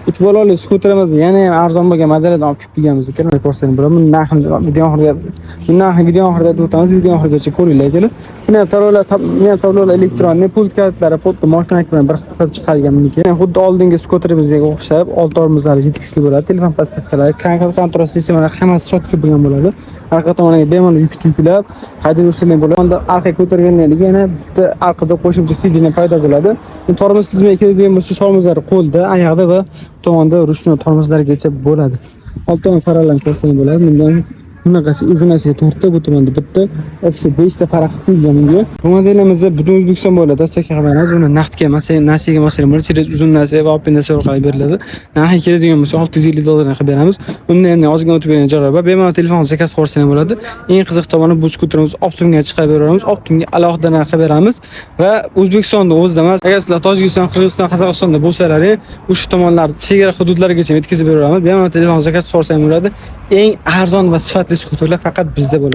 3 bolali skuterimiz yana ham arzon bo'lgan modeldan olib kelib kelganmiz ekan. Ko'rsangiz bo'ladi. Buni narxini video oxirida aytib o'tamiz. Video oxirigacha ko'ringlar akalar. Buni ham tavlolar elektron, pult kalitlari, foto mashina bilan bir xil chiqargan buniki. Xuddi oldingi skuterimizga o'xshab 6 tormozli yetkizishli bo'ladi. Telefon plastikalari, kontrol sistemalar hammasi chotka bo'lgan bo'ladi. Orqa tomoniga bemalol yuklab haydab yursangiz bo'ladi. Unda orqaga ko'targandan keyin yana bitta orqada qo'shimcha sidina paydo bo'ladi. Tormoz tizimiga keladigan bo'lsa, tormozlar qo'lda, oyoqda va tomonda ruchnoy tormozlargacha bo'ladi. Old tomon farqlanib ko'rsangiz bo'ladi. Bundan bunaqasi uzunasiga 4 ta, bu tomonda bitta, ofisi 5 ta farq qo'yilgan bunga. Bu modelimizda butun O'zbekiston bo'ladi. Saka xabarimiz uni naqdga, nasiyaga masalan bo'lsa, uzun nasiya va operatsiya orqali beriladi. Narxi keladigan bo'lsa $650 qilib beramiz. Undan endi ozgina o'tib bergan joylar bor. Bemalol telefon zakaz qilsangiz bo'ladi. Eng qiziq tomoni bu skuterimiz Optimga chiqarib beramiz. Optimga alohida narx beramiz va O'zbekistonda o'zida emas. Agar sizlar Tojikiston, Qirg'iziston, Qozog'istonda bo'lsalar, o'sha tomonlar chegara hududlarigacha yetkazib beramiz. Bemalol telefon zakaz qilsangiz bo'ladi. Eng arzon va sifatli skuterlar faqat bizda bo'ladi.